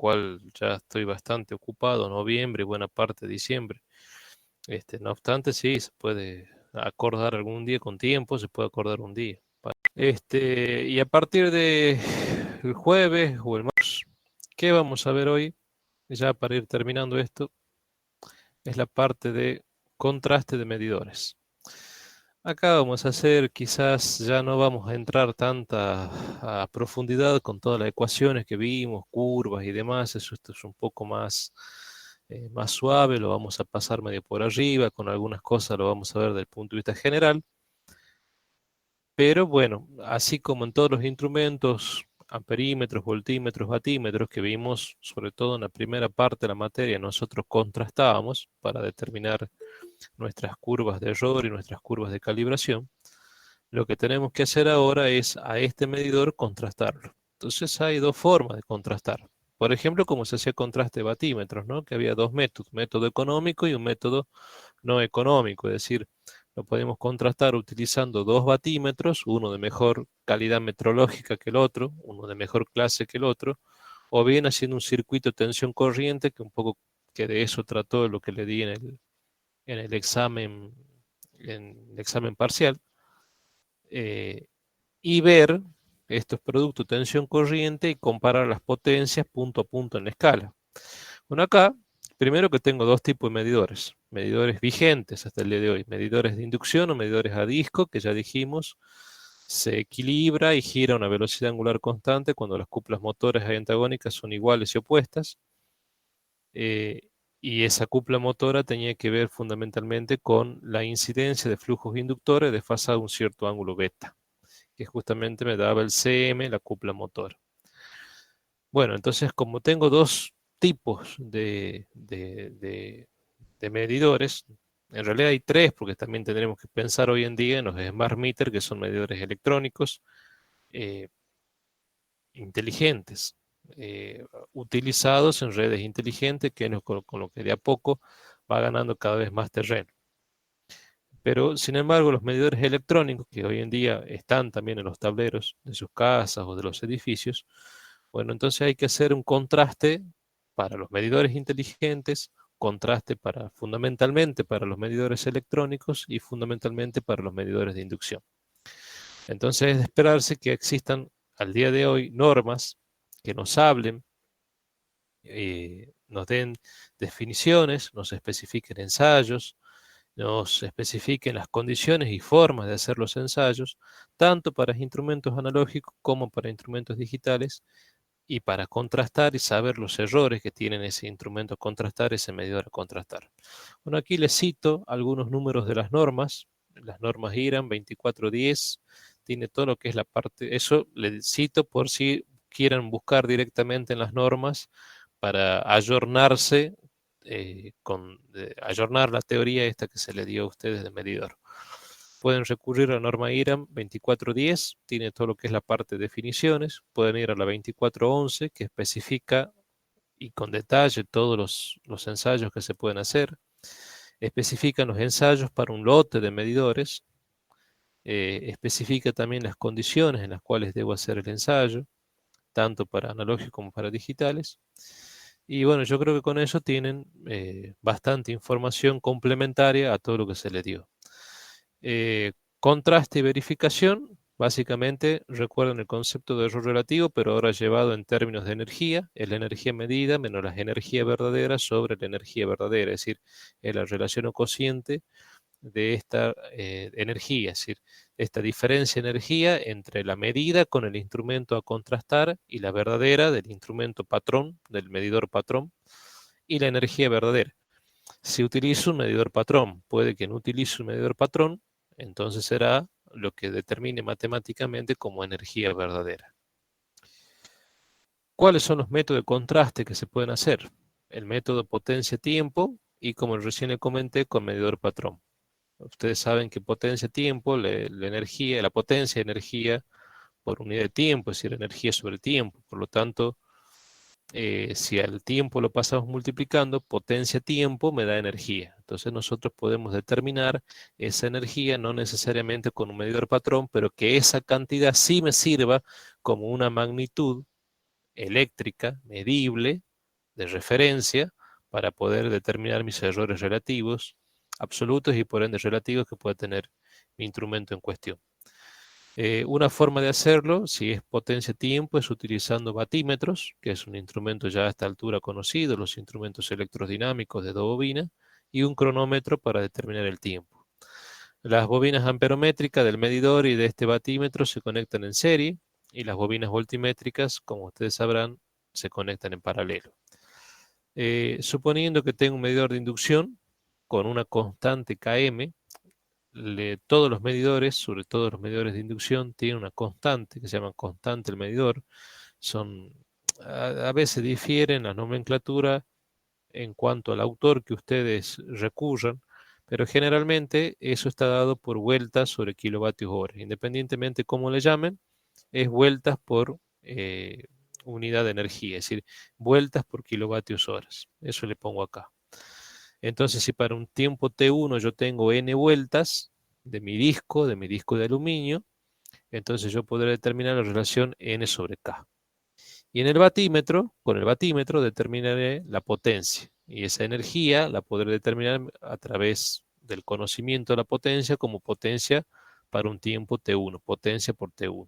cual ya estoy bastante ocupado, noviembre y buena parte de diciembre. No obstante, sí, se puede acordar algún día con tiempo, se puede acordar un día. Y a partir de el jueves o el martes, ¿qué vamos a ver hoy? Ya para ir terminando esto, es la parte de contraste de medidores. Acá vamos a hacer, quizás ya no vamos a entrar tanta a profundidad con todas las ecuaciones que vimos, curvas y demás. Esto es un poco más suave, lo vamos a pasar medio por arriba, con algunas cosas lo vamos a ver desde el punto de vista general. Pero bueno, así como en todos los instrumentos, amperímetros, voltímetros, batímetros que vimos, sobre todo en la primera parte de la materia, nosotros contrastábamos para determinar nuestras curvas de error y nuestras curvas de calibración. Lo que tenemos que hacer ahora es a este medidor contrastarlo. Entonces hay dos formas de contrastar. Por ejemplo, como se hacía contraste de batímetros, ¿no? Que había dos métodos, un método económico y un método no económico. Es decir, lo podemos contrastar utilizando dos batímetros, uno de mejor calidad metrológica que el otro, uno de mejor clase que el otro, o bien haciendo un circuito de tensión corriente, que un poco que de eso trató lo que le di en el examen parcial, eh, y ver estos productos de tensión corriente y comparar las potencias punto a punto en la escala. Bueno, acá, primero que tengo dos tipos de medidores. Medidores vigentes hasta el día de hoy. Medidores de inducción o medidores a disco, que ya dijimos, se equilibra y gira a una velocidad angular constante cuando las cuplas motoras y antagónicas son iguales y opuestas. Eh, y esa cupla motora tenía que ver fundamentalmente con la incidencia de flujos inductores desfasado a un cierto ángulo beta, que justamente me daba el CM, la cupla motora. Bueno, entonces como tengo dos tipos de medidores, en realidad hay tres, porque también tendremos que pensar hoy en día en los smart meter, que son medidores electrónicos eh, inteligentes, utilizados en redes inteligentes, que es con lo que de a poco va ganando cada vez más terreno. Pero, sin embargo, los medidores electrónicos, que hoy en día están también en los tableros de sus casas o de los edificios, bueno, entonces hay que hacer un contraste para los medidores inteligentes, contraste fundamentalmente para los medidores electrónicos y fundamentalmente para los medidores de inducción. Entonces es de esperarse que existan al día de hoy normas que nos hablen, nos den definiciones, nos especifiquen ensayos, nos especifiquen las condiciones y formas de hacer los ensayos, tanto para instrumentos analógicos como para instrumentos digitales, y para contrastar y saber los errores que tiene ese instrumento a contrastar, ese medidor a contrastar. Bueno, aquí les cito algunos números de las normas IRAM 2410, tiene todo lo que es la parte, eso les cito por si quieran buscar directamente en las normas para ayornarse, ayornar la teoría esta que se le dio a ustedes de medidor. Pueden recurrir a la norma IRAM 2410, tiene todo lo que es la parte de definiciones. Pueden ir a la 2411, que especifica y con detalle todos los ensayos que se pueden hacer. Especifican los ensayos para un lote de medidores. Especifica también las condiciones en las cuales debo hacer el ensayo, tanto para analógicos como para digitales. Y bueno, yo creo que con eso tienen bastante información complementaria a todo lo que se le dio. Contraste y verificación, básicamente recuerden el concepto de error relativo, pero ahora llevado en términos de energía, es la energía medida menos la energía verdadera sobre la energía verdadera, es decir, es la relación o cociente de esta energía, es decir, esta diferencia de energía entre la medida con el instrumento a contrastar y la verdadera del instrumento patrón, del medidor patrón, y la energía verdadera. Si utilizo un medidor patrón, puede que no utilice un medidor patrón, entonces será lo que determine matemáticamente como energía verdadera. ¿Cuáles son los métodos de contraste que se pueden hacer? El método potencia-tiempo y, como recién le comenté, con medidor patrón. Ustedes saben que potencia-tiempo, la energía, la potencia de energía por unidad de tiempo, es decir, energía sobre tiempo. Por lo tanto, si al tiempo lo pasamos multiplicando, potencia-tiempo me da energía. Entonces nosotros podemos determinar esa energía, no necesariamente con un medidor patrón, pero que esa cantidad sí me sirva como una magnitud eléctrica medible de referencia para poder determinar mis errores relativos, absolutos y por ende relativos que pueda tener mi instrumento en cuestión. Una forma de hacerlo, si es potencia-tiempo, es utilizando batímetros, que es un instrumento ya a esta altura conocido, los instrumentos electrodinámicos de dos bobinas, y un cronómetro para determinar el tiempo. Las bobinas amperométricas del medidor y de este batímetro se conectan en serie, y las bobinas voltimétricas, como ustedes sabrán, se conectan en paralelo. Suponiendo que tengo un medidor de inducción con una constante Km, todos los medidores, sobre todo los medidores de inducción, tienen una constante que se llama constante del medidor. A veces difieren la nomenclatura en cuanto al autor que ustedes recurran, pero generalmente eso está dado por vueltas sobre kilovatios hora. Independientemente cómo le llamen, es vueltas por unidad de energía, es decir, vueltas por kilovatios horas. Eso le pongo acá. Entonces, si para un tiempo T1 yo tengo n vueltas de mi disco de aluminio, entonces yo podré determinar la relación n sobre k. Y en el batímetro, con el batímetro determinaré la potencia. Y esa energía la podré determinar a través del conocimiento de la potencia como potencia para un tiempo T1, potencia por T1.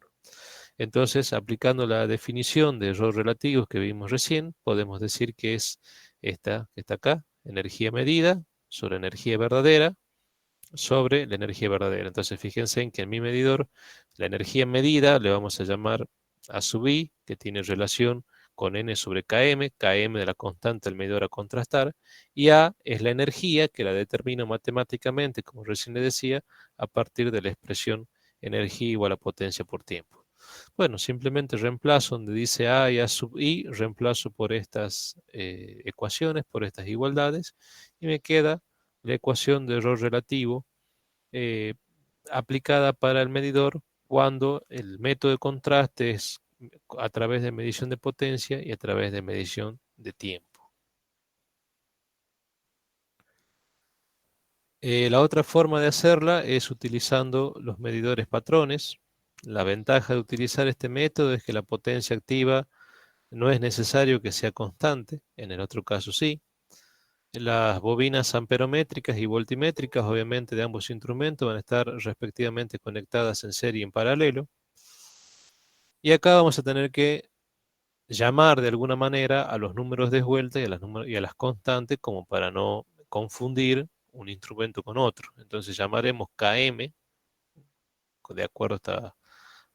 Entonces, aplicando la definición de error relativo que vimos recién, podemos decir que es esta que está acá, energía medida sobre energía verdadera sobre la energía verdadera. Entonces, fíjense en que en mi medidor, la energía medida le vamos a llamar A sub I, que tiene relación con N sobre Km, Km de la constante del medidor a contrastar, y A es la energía que la determino matemáticamente, como recién le decía, a partir de la expresión energía igual a potencia por tiempo. Bueno, simplemente reemplazo donde dice A y A sub I, reemplazo por estas ecuaciones, por estas igualdades, y me queda la ecuación de error relativo eh, aplicada para el medidor cuando el método de contraste es a través de medición de potencia y a través de medición de tiempo. La otra forma de hacerla es utilizando los medidores patrones. La ventaja de utilizar este método es que la potencia activa no es necesario que sea constante, en el otro caso sí. Las bobinas amperométricas y voltimétricas, obviamente, de ambos instrumentos van a estar respectivamente conectadas en serie y en paralelo. Y acá vamos a tener que llamar de alguna manera a los números de vuelta y a las constantes como para no confundir un instrumento con otro. Entonces llamaremos Km, de acuerdo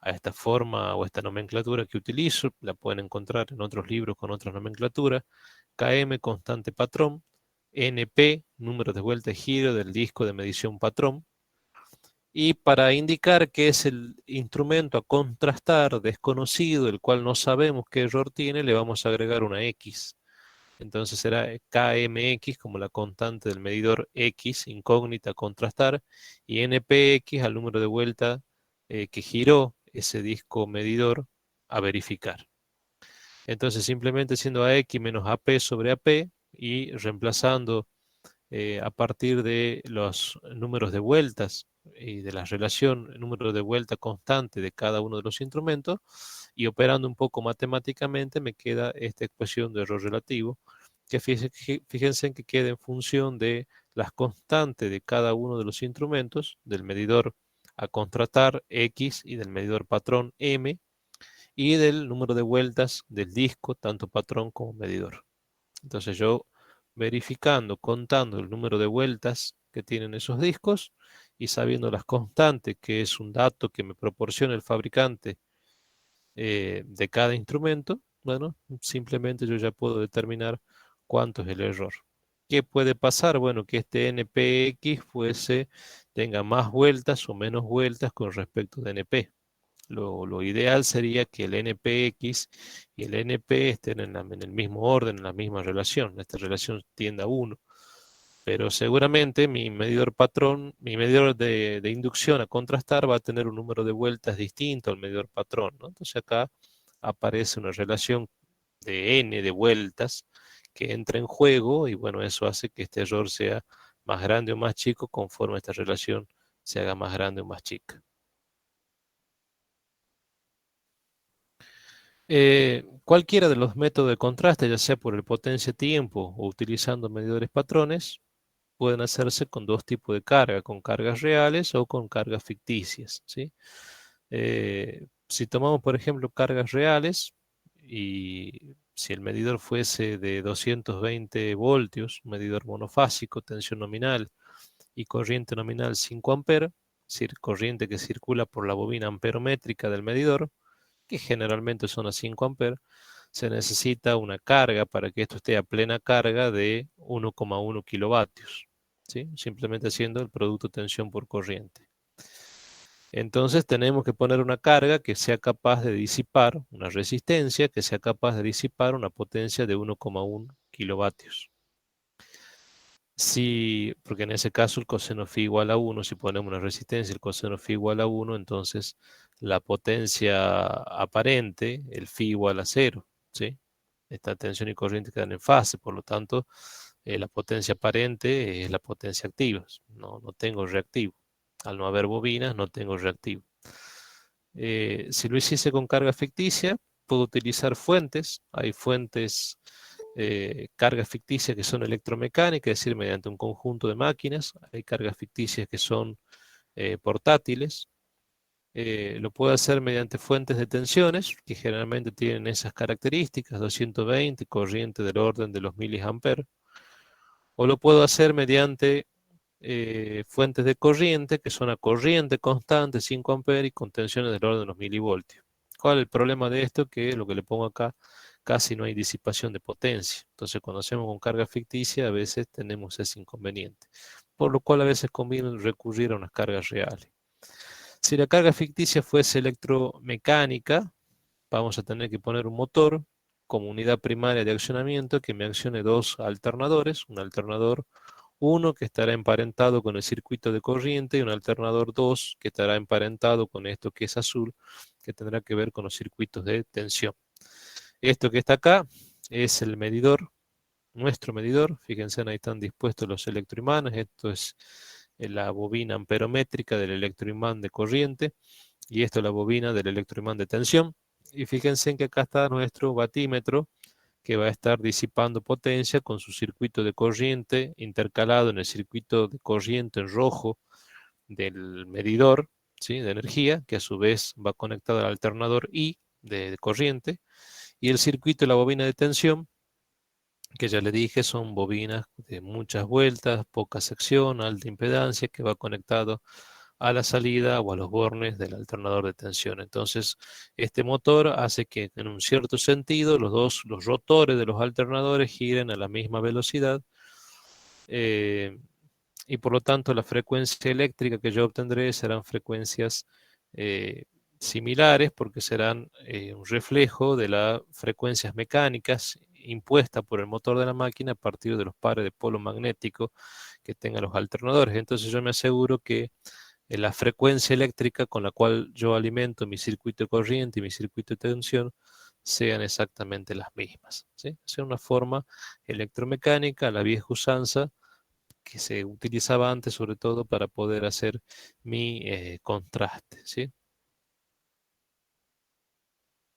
a esta forma o esta nomenclatura que utilizo, la pueden encontrar en otros libros con otras nomenclaturas, Km constante patrón, NP, número de vuelta y giro del disco de medición patrón, y para indicar que es el instrumento a contrastar desconocido, el cual no sabemos qué error tiene, le vamos a agregar una X. Entonces será KMX como la constante del medidor X, incógnita a contrastar, y NPX al número de vuelta que giró ese disco medidor a verificar. Entonces simplemente siendo AX menos AP sobre AP y reemplazando a partir de los números de vueltas y de la relación número de vuelta constante de cada uno de los instrumentos y operando un poco matemáticamente me queda esta ecuación de error relativo que fíjense en que queda en función de las constantes de cada uno de los instrumentos, del medidor a contrastar X y del medidor patrón M y del número de vueltas del disco, tanto patrón como medidor. Entonces yo verificando, contando el número de vueltas que tienen esos discos y sabiendo las constantes, que es un dato que me proporciona el fabricante de cada instrumento, bueno, simplemente yo ya puedo determinar cuánto es el error. ¿Qué puede pasar? Bueno, que este NPX tenga más vueltas o menos vueltas con respecto de NP. Lo ideal sería que el NPX y el NP estén en el mismo orden, en la misma relación. Esta relación tiende a 1. Pero seguramente mi medidor patrón, mi medidor de inducción a contrastar va a tener un número de vueltas distinto al medidor patrón, ¿no? Entonces acá aparece una relación de n de vueltas que entra en juego y bueno, eso hace que este error sea más grande o más chico conforme esta relación se haga más grande o más chica. Cualquiera de los métodos de contraste, ya sea por el potencia-tiempo o utilizando medidores patrones, pueden hacerse con dos tipos de carga, con cargas reales o con cargas ficticias, ¿sí? Si tomamos, por ejemplo, cargas reales y si el medidor fuese de 220 voltios, un medidor monofásico, tensión nominal y corriente nominal 5 amperes, es decir, corriente que circula por la bobina amperométrica del medidor, que generalmente son a 5 amperes, se necesita una carga para que esto esté a plena carga de 1,1 kilovatios, ¿sí? Simplemente haciendo el producto tensión por corriente. Entonces tenemos que poner una carga que sea capaz de disipar, una resistencia que sea capaz de disipar una potencia de 1,1 kilovatios. Si, porque en ese caso el coseno phi igual a 1, si ponemos una resistencia, el coseno phi igual a 1, entonces la potencia aparente, el phi igual a 0, ¿sí? Esta tensión y corriente quedan en fase, por lo tanto, la potencia aparente es la potencia activa, no tengo reactivo. Al no haber bobinas, no tengo reactivo. Si lo hiciese con carga ficticia, puedo utilizar fuentes. Hay fuentes, cargas ficticias que son electromecánicas, es decir, mediante un conjunto de máquinas. Hay cargas ficticias que son portátiles. Lo puedo hacer mediante fuentes de tensiones, que generalmente tienen esas características, 220, corriente del orden de los miliamperes. O lo puedo hacer mediante fuentes de corriente, que son a corriente constante, 5 amperes, y con tensiones del orden de los milivoltios. ¿Cuál es el problema de esto? Que lo que le pongo acá, casi no hay disipación de potencia. Entonces, cuando hacemos con carga ficticia, a veces tenemos ese inconveniente. Por lo cual, a veces conviene recurrir a unas cargas reales. Si la carga ficticia fuese electromecánica, vamos a tener que poner un motor como unidad primaria de accionamiento que me accione dos alternadores, un alternador 1 que estará emparentado con el circuito de corriente y un alternador 2 que estará emparentado con esto que es azul, que tendrá que ver con los circuitos de tensión. Esto que está acá es el medidor, nuestro medidor. Fíjense, ahí están dispuestos los electroimanes. Esto es la bobina amperométrica del electroimán de corriente y esto es la bobina del electroimán de tensión. Y fíjense que acá está nuestro batímetro que va a estar disipando potencia con su circuito de corriente intercalado en el circuito de corriente en rojo del medidor, ¿sí?, de energía, que a su vez va conectado al alternador I de corriente, y el circuito de la bobina de tensión, que ya le dije, son bobinas de muchas vueltas, poca sección, alta impedancia, que va conectado a la salida o a los bornes del alternador de tensión. Entonces, este motor hace que en un cierto sentido los rotores de los alternadores giren a la misma velocidad, eh, y por lo tanto la frecuencia eléctrica que yo obtendré serán frecuencias eh, similares porque serán un reflejo de las frecuencias mecánicas impuestas por el motor de la máquina a partir de los pares de polo magnético que tengan los alternadores. Entonces yo me aseguro que la frecuencia eléctrica con la cual yo alimento mi circuito de corriente y mi circuito de tensión sean exactamente las mismas, ¿sí? Es una forma electromecánica, la vieja usanza, que se utilizaba antes sobre todo para poder hacer mi contraste, ¿sí?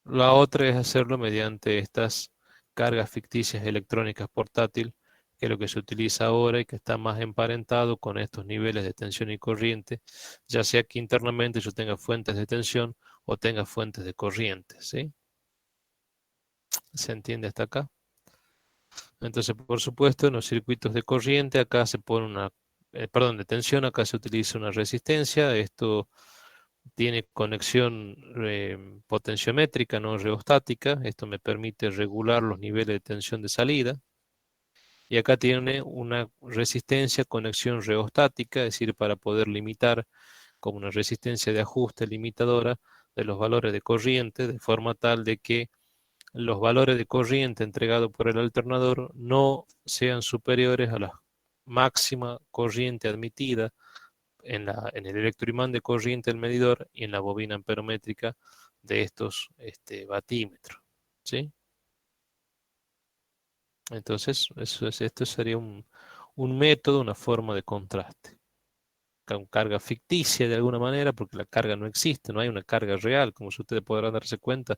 La otra es hacerlo mediante estas cargas ficticias electrónicas portátil, que es lo que se utiliza ahora y que está más emparentado con estos niveles de tensión y corriente, ya sea que internamente yo tenga fuentes de tensión o tenga fuentes de corriente, ¿sí? ¿Se entiende hasta acá? Entonces, por supuesto, en los circuitos de corriente acá se pone perdón, de tensión, acá se utiliza una resistencia. Esto tiene conexión potenciométrica, no reostática. Esto me permite regular los niveles de tensión de salida. Y acá tiene una resistencia, conexión reostática, es decir, para poder limitar como una resistencia de ajuste limitadora de los valores de corriente, de forma tal de que los valores de corriente entregados por el alternador no sean superiores a la máxima corriente admitida en el electroimán de corriente del medidor y en la bobina amperométrica de estos batímetros, ¿sí? Entonces, esto sería un método, una forma de contraste. carga ficticia de alguna manera, porque la carga no existe, no hay una carga real, como ustedes podrán darse cuenta,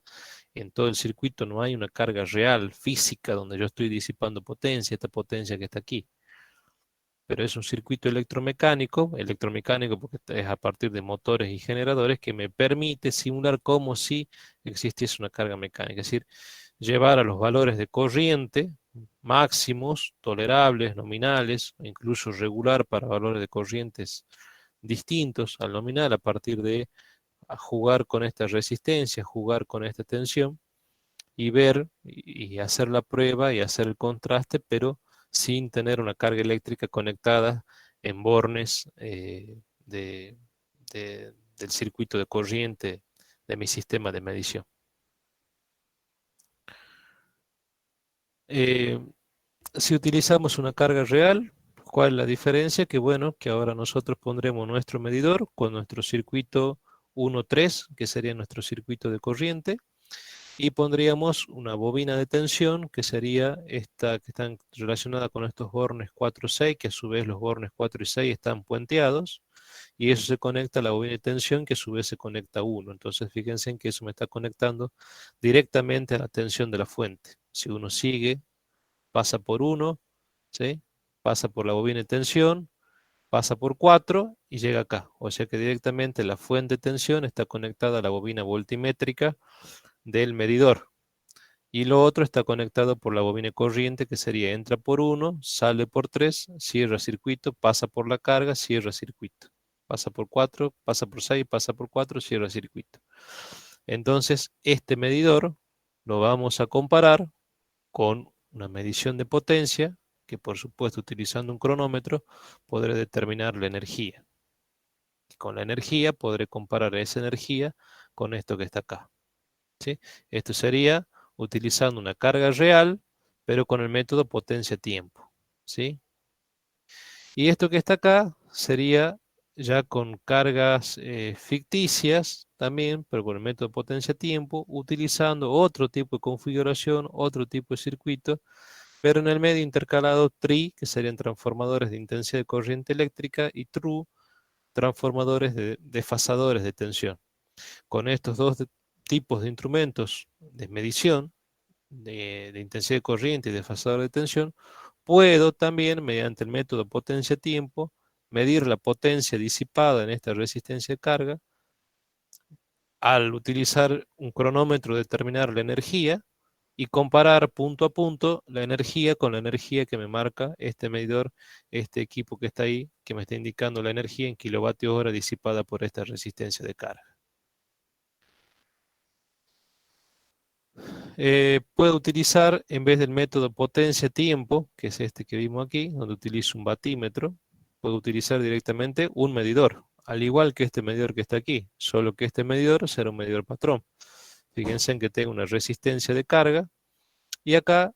en todo el circuito no hay una carga real, física, donde yo estoy disipando potencia, esta potencia que está aquí. Pero es un circuito electromecánico porque es a partir de motores y generadores que me permite simular como si existiese una carga mecánica, es decir, llevar a los valores de corriente máximos, tolerables, nominales, o incluso regular para valores de corrientes distintos al nominal a partir de jugar con esta resistencia, jugar con esta tensión y ver y hacer la prueba y hacer el contraste, pero sin tener una carga eléctrica conectada en bornes del circuito de corriente de mi sistema de medición. Eh, si utilizamos una carga real, ¿cuál es la diferencia? Que bueno, que ahora nosotros pondremos nuestro medidor con nuestro circuito 1.3, que sería nuestro circuito de corriente, y pondríamos una bobina de tensión, que sería esta que está relacionada con estos bornes 4 y 6, que a su vez los bornes 4 y 6 están puenteados, y eso se conecta a la bobina de tensión, que a su vez se conecta a 1. Entonces fíjense en que eso me está conectando directamente a la tensión de la fuente. Si uno sigue, pasa por 1, ¿sí? Pasa por la bobina de tensión, pasa por 4 y llega acá. O sea que directamente la fuente de tensión está conectada a la bobina voltimétrica del medidor. Y lo otro está conectado por la bobina corriente, que sería entra por 1, sale por 3, cierra circuito, pasa por la carga, cierra circuito. Pasa por 4, pasa por 6, pasa por 4, cierra circuito. Entonces, este medidor lo vamos a comparar con una medición de potencia, que por supuesto utilizando un cronómetro podré determinar la energía. Y con la energía podré comparar esa energía con esto que está acá. ¿Sí? Esto sería utilizando una carga real, pero con el método potencia-tiempo. ¿Sí? Y esto que está acá sería ya con cargas ficticias también, pero con el método potencia-tiempo, utilizando otro tipo de configuración, otro tipo de circuito, pero en el medio intercalado TRI, que serían transformadores de intensidad de corriente eléctrica, y TRU, transformadores de desfasadores de tensión. Con estos dos tipos de instrumentos de medición de intensidad de corriente y desfasador de tensión, puedo también, mediante el método potencia-tiempo, medir la potencia disipada en esta resistencia de carga. Al utilizar un cronómetro, determinar la energía y comparar punto a punto la energía con la energía que me marca este medidor, este equipo que está ahí, que me está indicando la energía en kilovatios hora disipada por esta resistencia de carga. Puedo utilizar, en vez del método potencia-tiempo, que es este que vimos aquí, donde utilizo un batímetro, puedo utilizar directamente un medidor, al igual que este medidor que está aquí, solo que este medidor será un medidor patrón. Fíjense en que tengo una resistencia de carga y acá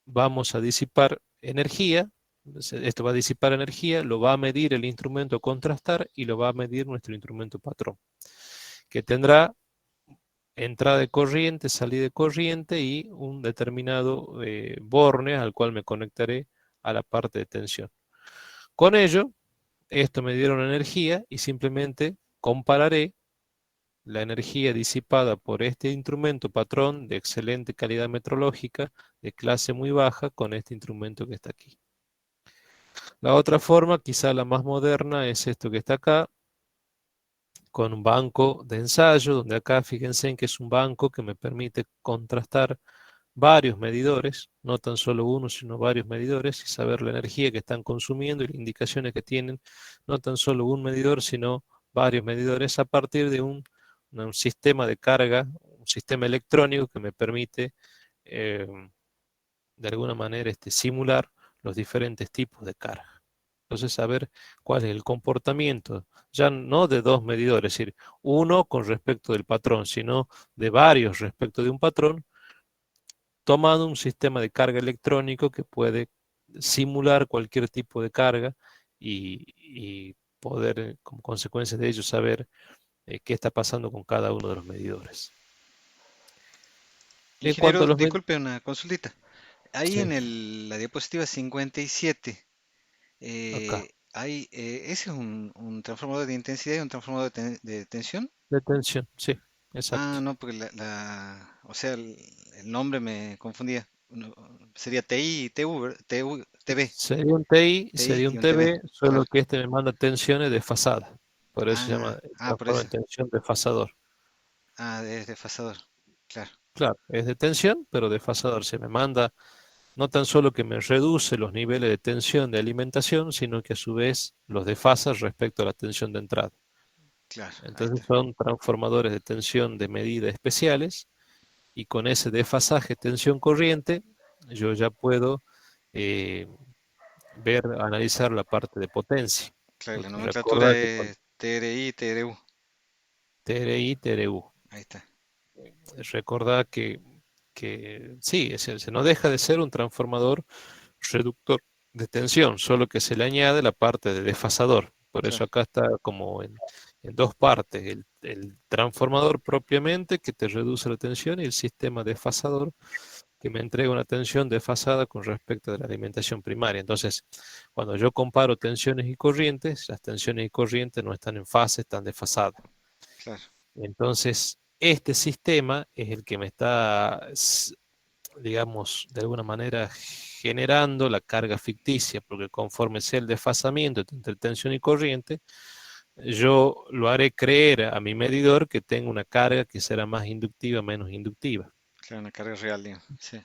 vamos a disipar energía. Esto va a disipar energía, lo va a medir el instrumento contrastar y lo va a medir nuestro instrumento patrón, que tendrá entrada de corriente, salida de corriente y un determinado borne al cual me conectaré a la parte de tensión. Con ello, esto me dieron energía y simplemente compararé la energía disipada por este instrumento patrón de excelente calidad metrológica, de clase muy baja, con este instrumento que está aquí. La otra forma, quizá la más moderna, es esto que está acá, con un banco de ensayo, donde acá fíjense en que es un banco que me permite contrastar varios medidores, no tan solo uno, sino varios medidores, y saber la energía que están consumiendo y las indicaciones que tienen, no tan solo un medidor, sino varios medidores a partir de un sistema de carga, un sistema electrónico que me permite eh, de alguna manera simular los diferentes tipos de carga. Entonces, saber cuál es el comportamiento, ya no de dos medidores, es decir, uno con respecto del patrón, sino de varios respecto de un patrón, tomando un sistema de carga electrónico que puede simular cualquier tipo de carga y poder, como consecuencia de ello, saber qué está pasando con cada uno de los medidores. En cuanto a Ingeniero, los disculpe una consultita. Ahí sí, en la diapositiva 57, acá. Ese es un transformador de intensidad y un transformador de tensión. De tensión, sí, Ah, exacto. no, porque o sea, el nombre me confundía. Sería TI, TU, TU, TB, Sería un TI, TI sería y un un TB, TB, claro. solo que este me manda tensiones desfasadas. Por eso se llama Por transforma eso. en tensión desfasador. Es desfasador, claro, Claro, es de tensión, pero desfasador. Se me manda no tan solo que me reduce los niveles de tensión de alimentación, sino que a su vez los desfasa respecto a la tensión de entrada. claro, ahí Entonces está, son transformadores de tensión de medida especiales y con ese desfasaje tensión corriente yo ya puedo eh, analizar la parte de potencia. claro, la Porque nomenclatura recuerda que con es TRI, TRU, TRI, TRU, ahí está, recordá que sí, se no deja de ser un transformador reductor de tensión, solo que se le añade la parte de desfasador. Por eso claro, acá está como en dos partes, el transformador propiamente que te reduce la tensión y el sistema desfasador que me entrega una tensión desfasada con respecto a la alimentación primaria. Entonces, cuando yo comparo tensiones y corrientes, las tensiones y corrientes no están en fase, están desfasadas. claro, Entonces, este sistema es el que me está, digamos, de alguna manera generando la carga ficticia, porque conforme sea el desfasamiento entre tensión y corriente, yo lo haré creer a mi medidor que tengo una carga que será más inductiva, menos inductiva. claro, una carga real, digamos, sí,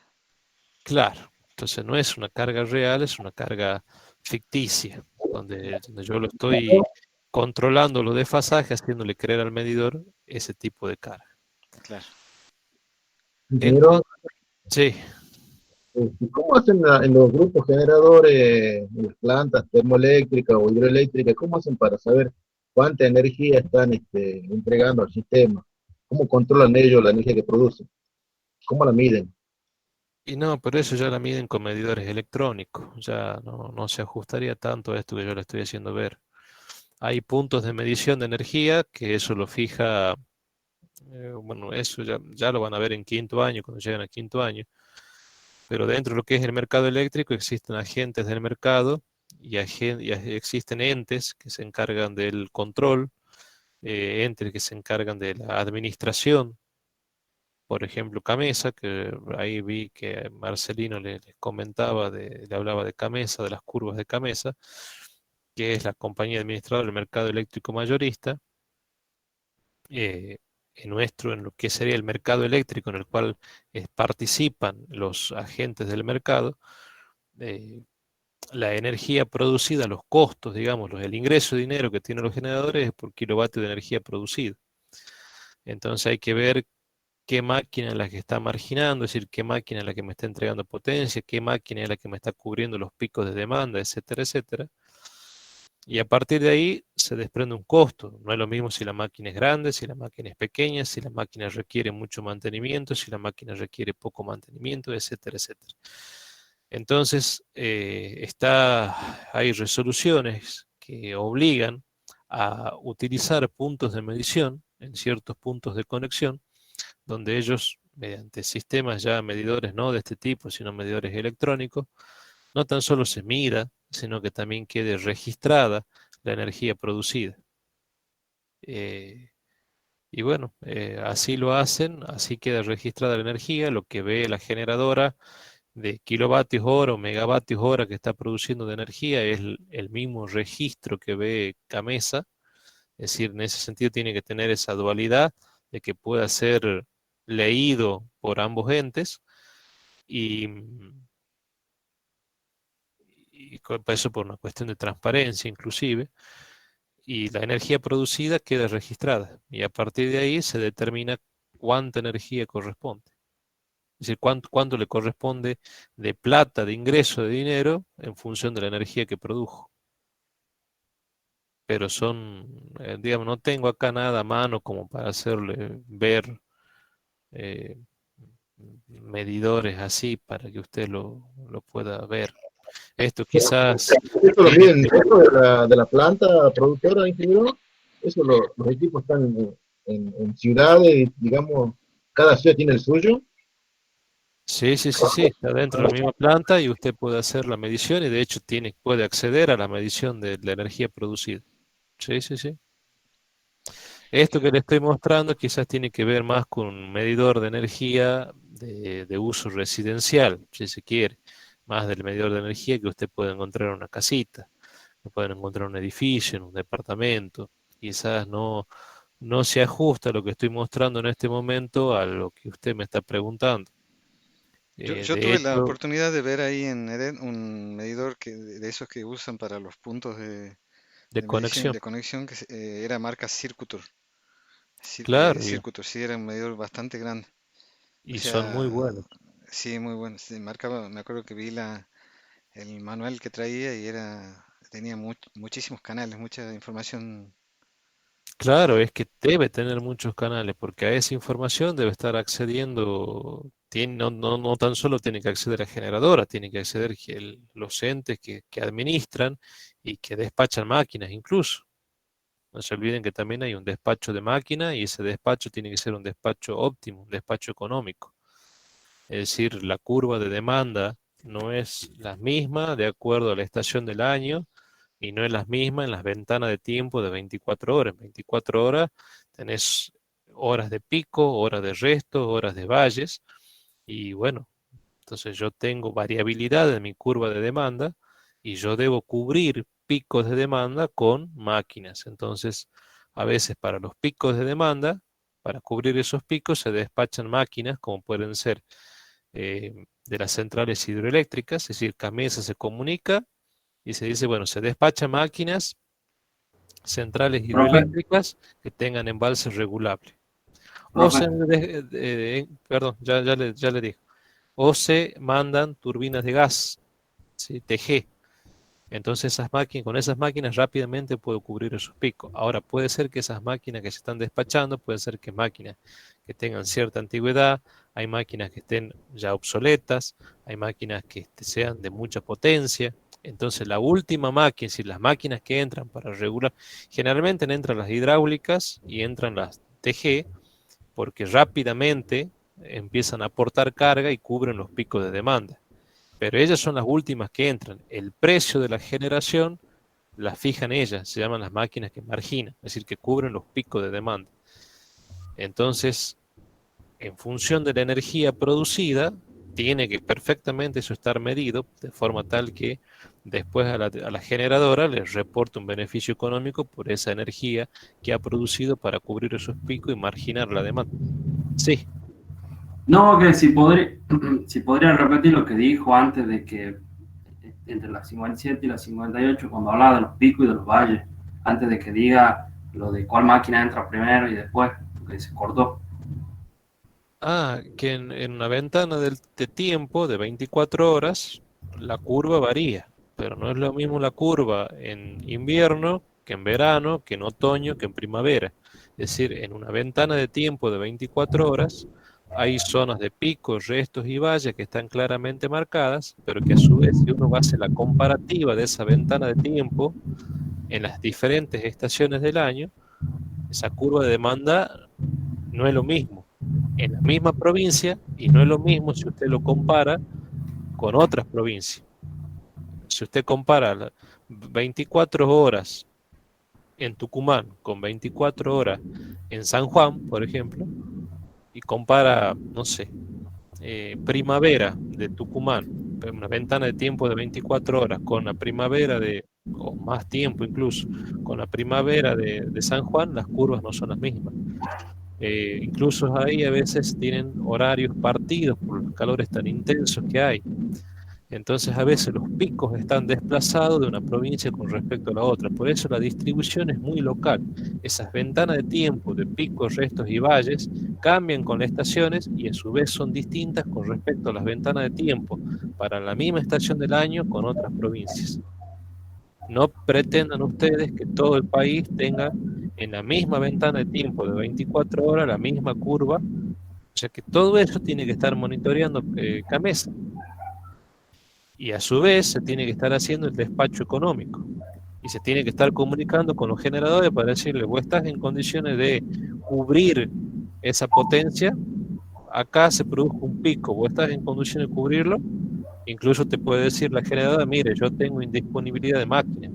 Claro, entonces no es una carga real, es una carga ficticia, donde yo lo estoy controlando los desfasajes, haciéndole creer al medidor ese tipo de carga. claro. Entonces, Ingeniero, sí, ¿cómo hacen en los grupos generadores, en las plantas termoeléctricas o hidroeléctricas, cómo hacen para saber cuánta energía están entregando al sistema? ¿Cómo controlan ellos la energía que producen? ¿Cómo la miden? y no, pero eso ya la miden con medidores electrónicos, ya no se ajustaría tanto a esto que yo le estoy haciendo ver. Hay puntos de medición de energía que eso lo fija, bueno, eso ya lo van a ver en quinto año, cuando lleguen a quinto año, pero dentro de lo que es el mercado eléctrico existen agentes del mercado y existen entes que se encargan del control, entes que se encargan de la administración. Por ejemplo, Camesa, que ahí vi que Marcelino le comentaba, le hablaba de Camesa, de las curvas de Camesa, que es la compañía administradora del mercado eléctrico mayorista, eh, en lo que sería el mercado eléctrico en el cual participan los agentes del mercado, eh, la energía producida, los costos, digamos, el ingreso de dinero que tienen los generadores es por kilovatio de energía producida. Entonces hay que ver qué máquina es la que está marginando, es decir, qué máquina es la que me está entregando potencia, qué máquina es la que me está cubriendo los picos de demanda, etcétera, etcétera. Y a partir de ahí se desprende un costo. No es lo mismo si la máquina es grande, si la máquina es pequeña, si la máquina requiere mucho mantenimiento, si la máquina requiere poco mantenimiento, etcétera, etcétera. Entonces, hay resoluciones que obligan a utilizar puntos de medición en ciertos puntos de conexión, donde ellos, mediante sistemas ya medidores no de este tipo, sino medidores electrónicos, no tan solo se mida, sino que también quede registrada la energía producida. Eh, y bueno, así lo hacen, así queda registrada la energía, lo que ve la generadora de kilovatios hora o megavatios hora que está produciendo de energía es el mismo registro que ve Camesa, es decir, en ese sentido tiene que tener esa dualidad de que pueda ser leído por ambos entes y, eso por una cuestión de transparencia inclusive, y la energía producida queda registrada y a partir de ahí se determina cuánta energía corresponde. Es decir, cuánto le corresponde de plata, de ingreso, de dinero, en función de la energía que produjo. Pero digamos, no tengo acá nada a mano como para hacerle ver eh, medidores así para que usted lo pueda ver. Esto quizás ¿Esto lo tiene miden que... dentro de la planta productora, ingeniero? Eso los equipos están en ciudades, digamos, cada ciudad tiene el suyo. Sí, sí, sí, sí, está dentro de la misma planta y usted puede hacer la medición y de hecho puede acceder a la medición de la energía producida. Sí, sí, sí. Esto que le estoy mostrando quizás tiene que ver más con un medidor de energía de uso residencial, si se quiere, más del medidor de energía que usted puede encontrar en una casita, que pueden encontrar en un edificio, en un departamento. Quizás no se ajusta lo que estoy mostrando en este momento a lo que usted me está preguntando. Yo De tuve la hecho, oportunidad de ver ahí en Eden un medidor de esos que usan para los puntos de de medición conexión, de conexión que era marca Circutor. claro, Circutor, sí, era un medidor bastante grande. O y son muy sea, buenos. sí, muy bueno. Sí, marcaba, me acuerdo que vi el manual que traía y tenía muchísimos canales, mucha información. Claro, es que debe tener muchos canales, porque a esa información debe estar accediendo, no tan solo tiene que acceder a generadora, tiene que acceder los entes que administran y que despachan máquinas incluso. No se olviden que también hay un despacho de máquina y ese despacho tiene que ser un despacho óptimo, un despacho económico. Es decir, la curva de demanda no es la misma de acuerdo a la estación del año y no es la misma en las ventanas de tiempo de 24 horas. 24 horas tenés horas de pico, horas de resto, horas de valles y bueno, entonces yo tengo variabilidad en mi curva de demanda y yo debo cubrir picos de demanda con máquinas. Entonces, a veces para los picos de demanda, para cubrir esos picos se despachan máquinas como pueden ser de las centrales hidroeléctricas, es decir, Camesa se comunica y se dice, bueno, se despachan máquinas centrales Profe, hidroeléctricas que tengan embalse regulable. O profe. se, perdón, ya le digo, o se mandan turbinas de gas, ¿sí? TG. Entonces con esas máquinas rápidamente puedo cubrir esos picos. Ahora puede ser que esas máquinas que se están despachando, puede ser que máquinas que tengan cierta antigüedad, hay máquinas que estén ya obsoletas, hay máquinas que sean de mucha potencia. Entonces la última máquina, es decir, las máquinas que entran para regular, generalmente entran las hidráulicas y entran las TG, porque rápidamente empiezan a aportar carga y cubren los picos de demanda. Pero ellas son las últimas que entran. El precio de la generación la fijan ellas, se llaman las máquinas que marginan, es decir, que cubren los picos de demanda. Entonces, en función de la energía producida, tiene que perfectamente eso estar medido de forma tal que después a la generadora les reporte un beneficio económico por esa energía que ha producido para cubrir esos picos y marginar la demanda. Sí. No, que si podría, si podría repetir lo que dijo antes de que entre las 57 y las 58, cuando hablaba de los picos y de los valles, antes de que diga lo de cuál máquina entra primero y después, porque se cortó. Que en una ventana de tiempo de 24 horas, la curva varía, pero no es lo mismo la curva en invierno que en verano, que en otoño, que en primavera. Es decir, en una ventana de tiempo de 24 horas, hay zonas de picos, restos y valles que están claramente marcadas, pero que a su vez, si uno hace la comparativa de esa ventana de tiempo en las diferentes estaciones del año, esa curva de demanda no es lo mismo en la misma provincia y no es lo mismo si usted lo compara con otras provincias. Si usted compara 24 horas en Tucumán con 24 horas en San Juan, por ejemplo, y compara, no sé, primavera de Tucumán, una ventana de tiempo de 24 horas con la primavera o más tiempo incluso, con la primavera de San Juan, las curvas no son las mismas. Incluso ahí a veces tienen horarios partidos por los calores tan intensos que hay. Entonces a veces los picos están desplazados de una provincia con respecto a la otra. Por eso la distribución es muy local. Esas ventanas de tiempo de picos, restos y valles cambian con las estaciones y a su vez son distintas con respecto a las ventanas de tiempo para la misma estación del año con otras provincias. No pretendan ustedes que todo el país tenga en la misma ventana de tiempo de 24 horas la misma curva, o sea que todo eso tiene que estar monitoreando Camesa y a su vez se tiene que estar haciendo el despacho económico y se tiene que estar comunicando con los generadores para decirle, vos estás en condiciones de cubrir esa potencia acá se produjo un pico, vos estás en condición de cubrirlo, incluso te puede decir la generadora, mire, yo tengo indisponibilidad de máquina.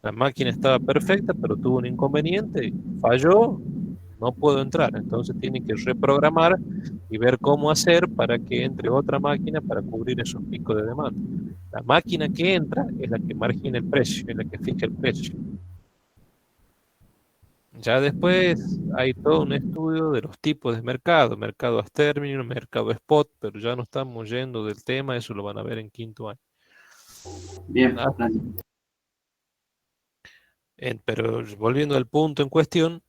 La máquina estaba perfecta, pero tuvo un inconveniente, falló, no puedo entrar. Entonces tiene que reprogramar y ver cómo hacer para que entre otra máquina para cubrir esos picos de demanda. La máquina que entra es la que margina el precio, es la que fija el precio. Ya después hay todo un estudio de los tipos de mercado a término, mercado spot, pero ya no estamos yendo del tema, eso lo van a ver en quinto año. Bien, Ah, gracias. pero volviendo al punto en cuestión,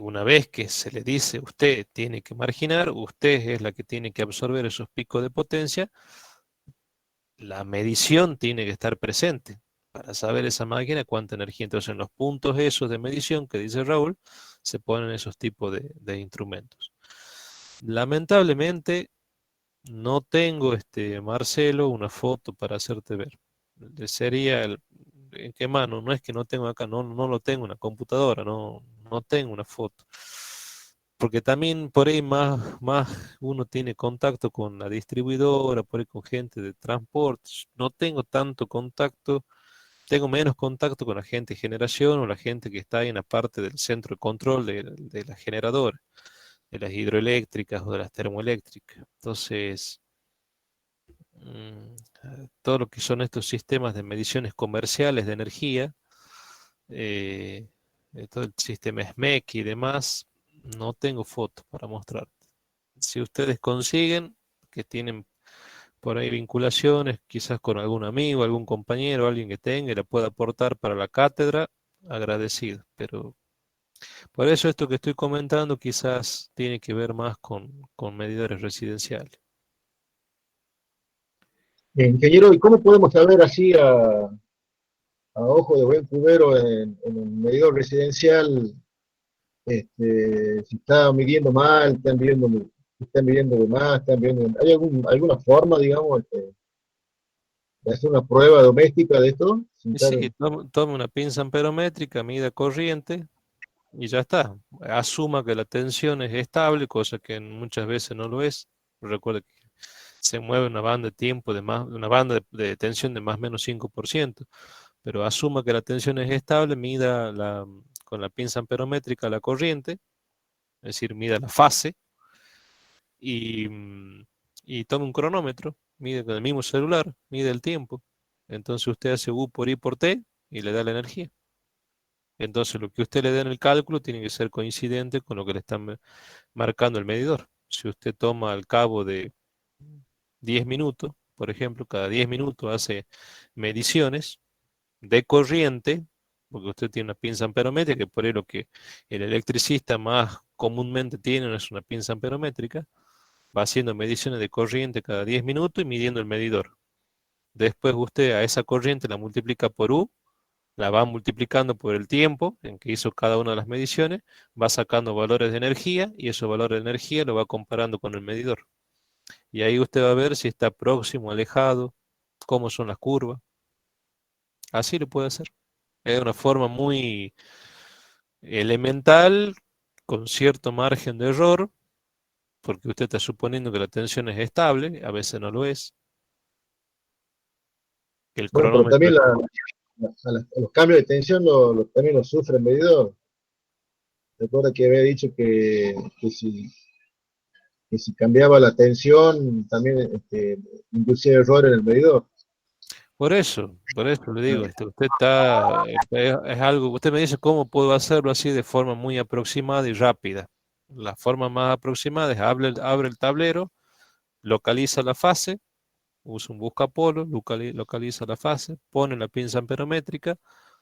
una vez que se le dice usted tiene que marginar, usted es la que tiene que absorber esos picos de potencia, la medición tiene que estar presente para saber esa máquina cuánta energía. Entonces en los puntos esos de medición que dice Raúl, se ponen esos tipos de instrumentos. Lamentablemente no tengo, Marcelo, una foto para hacerte ver. Sería ¿en qué mano? No es que no tengo acá, no lo tengo en la computadora, no tengo una foto. Porque también por ahí más uno tiene contacto con la distribuidora, por ahí con gente de transporte. No tengo tanto contacto, tengo menos contacto con la gente de generación o la gente que está ahí en la parte del centro de control de la generadora, de las hidroeléctricas o de las termoeléctricas. Entonces, todo lo que son estos sistemas de mediciones comerciales de energía, eh, todo el sistema SMEC y demás, no tengo fotos para mostrar. Si ustedes consiguen, que tienen por ahí vinculaciones, quizás con algún amigo, algún compañero, alguien que tenga y la pueda aportar para la cátedra, agradecido. Pero por eso esto que estoy comentando quizás tiene que ver más con medidores residenciales. Ingeniero, ¿y cómo podemos saber así a ojo de buen cubero en un medidor residencial si está midiendo mal, están midiendo de más, ¿hay alguna forma, digamos, de hacer una prueba doméstica de esto? Sin Y estar- sí, tome una pinza amperométrica, mida corriente y ya está. Asuma que la tensión es estable, cosa que muchas veces no lo es. Recuerde que se mueve una banda de tiempo una banda de tensión de más o menos 5%, pero asuma que la tensión es estable, mida con la pinza amperométrica la corriente, es decir, mida la fase y, y tome un cronómetro, mide con el mismo celular, mide el tiempo. Entonces usted hace U por I por T y le da la energía. Entonces lo que usted le dé en el cálculo tiene que ser coincidente con lo que le está marcando el medidor. Si usted toma al cabo de 10 minutos, por ejemplo, cada 10 minutos hace mediciones de corriente, porque usted tiene una pinza amperométrica, que por ahí lo que el electricista más comúnmente tiene no es una pinza amperométrica, va haciendo mediciones de corriente cada 10 minutos y midiendo el medidor. Después usted a esa corriente la multiplica por U, la va multiplicando por el tiempo en que hizo cada una de las mediciones, va sacando valores de energía y esos valores de energía lo va comparando con el medidor. Y ahí usted va a ver si está próximo, alejado, cómo son las curvas. Así lo puede hacer. Es una forma muy elemental, con cierto margen de error, porque usted está suponiendo que la tensión es estable, a veces no lo es, que el Bueno, pero cronómetro también es... los cambios de tensión también los sufre el medidor. Recuerda que había dicho que si cambiaba la tensión, también inducía error en el medidor. Por eso le digo, usted está, es algo, usted me dice cómo puedo hacerlo así de forma muy aproximada y rápida. La forma más aproximada es abre el tablero, localiza la fase, usa un buscapolo, localiza la fase, pone la pinza amperométrica,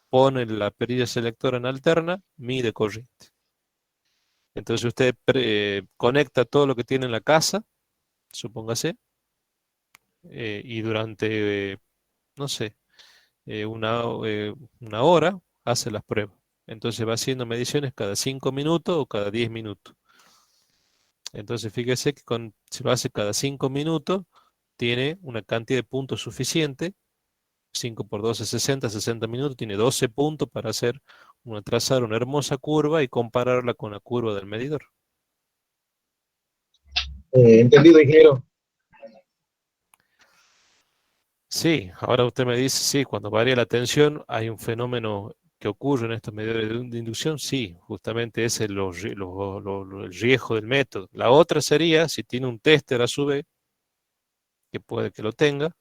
pone la perilla selectora en alterna, mide corriente. Entonces usted conecta todo lo que tiene en la casa, supóngase, y durante, no sé, eh, una, una hora hace las pruebas. Entonces va haciendo mediciones cada 5 minutos o cada 10 minutos. Entonces fíjese que si lo hace cada 5 minutos, tiene una cantidad de puntos suficiente. 5 por 12, 60 minutos, tiene 12 puntos para trazar una hermosa curva y compararla con la curva del medidor. ¿Entendido, ingeniero? Sí, ahora usted me dice, sí, cuando varía la tensión hay un fenómeno que ocurre en estos medidores de inducción, sí, justamente ese es el riesgo del método. La otra sería, si tiene un tester a su vez, que puede que lo tenga,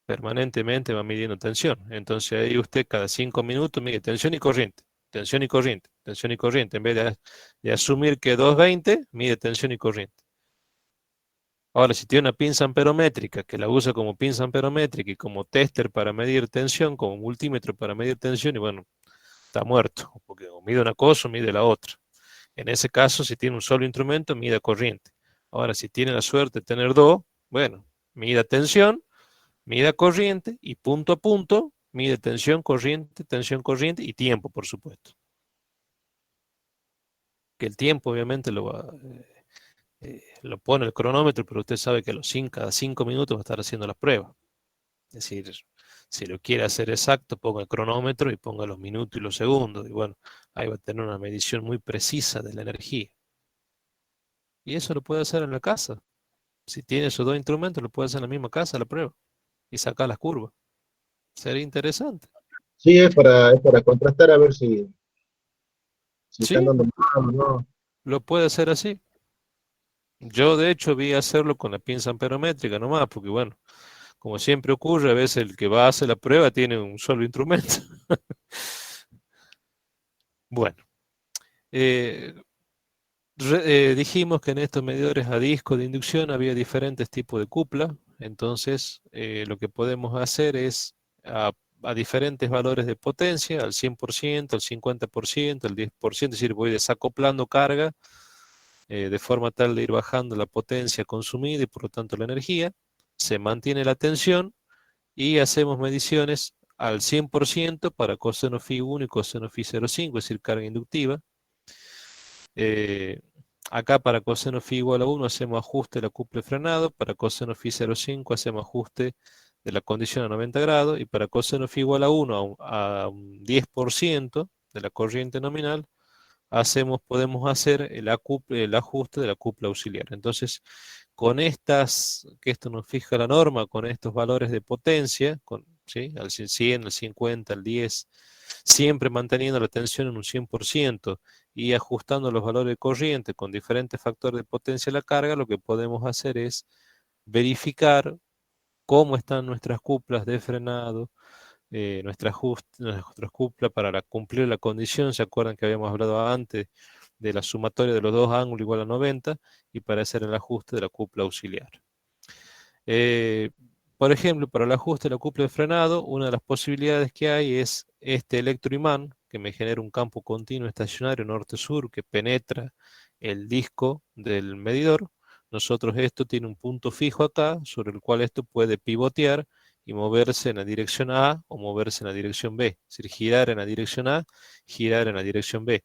permanentemente va midiendo tensión. Entonces ahí usted cada 5 minutos mide tensión y corriente, tensión y corriente, tensión y corriente. En vez de asumir que 220, mide tensión y corriente. Ahora, si tiene una pinza amperométrica, que la usa como pinza amperométrica y como tester para medir tensión, como multímetro para medir tensión, y bueno, está muerto, porque o mide una cosa o mide la otra. En ese caso, si tiene un solo instrumento, mida corriente. Ahora, si tiene la suerte de tener dos, bueno, mida tensión, mida corriente y punto a punto, mide tensión, corriente y tiempo, por supuesto. Que el tiempo obviamente lo pone el cronómetro, pero usted sabe que cada 5 minutos va a estar haciendo las pruebas. Es decir, si lo quiere hacer exacto, ponga el cronómetro y ponga los minutos y los segundos. Y bueno, ahí va a tener una medición muy precisa de la energía. Y eso lo puede hacer en la casa. Si tiene esos dos instrumentos, lo puede hacer en la misma casa, la prueba. Y sacar las curvas. Sería interesante. Sí, es para contrastar a ver si están Sí, dando mal o no. lo puede hacer así. Yo de hecho vi hacerlo con la pinza amperométrica nomás, porque bueno, como siempre ocurre, a veces el que va a hacer la prueba tiene un solo instrumento. Bueno, eh, dijimos que en estos medidores a disco de inducción había diferentes tipos de cupla, entonces lo que podemos hacer es a diferentes valores de potencia, al 100%, al 50%, al 10%, es decir, voy desacoplando carga de forma tal de ir bajando la potencia consumida y por lo tanto la energía, se mantiene la tensión y hacemos mediciones al 100% para coseno phi 1 y coseno phi 0,5, es decir, carga inductiva. Eh, Acá para coseno phi igual a 1 hacemos ajuste de la cupla de frenado, para coseno phi 0,5 hacemos ajuste de la condición a 90 grados y para coseno phi igual a 1 a un 10% de la corriente nominal podemos hacer el ajuste de la cupla auxiliar. Entonces, con estas, que esto nos fija la norma, con estos valores de potencia, ¿sí? Al 100, al 50, al 10, siempre manteniendo la tensión en un 100% y ajustando los valores de corriente con diferentes factores de potencia de la carga, lo que podemos hacer es verificar cómo están nuestras cuplas de frenado, nuestras cuplas para cumplir la condición. ¿Se acuerdan que habíamos hablado antes de la sumatoria de los dos ángulos igual a 90 y para hacer el ajuste de la cupla auxiliar? Eh, por ejemplo, para el ajuste de la cupla de frenado, una de las posibilidades que hay es este electroimán que me genera un campo continuo estacionario norte-sur que penetra el disco del medidor. Nosotros esto tiene un punto fijo acá sobre el cual esto puede pivotear y moverse en la dirección A o moverse en la dirección B. Es decir, girar en la dirección A, girar en la dirección B.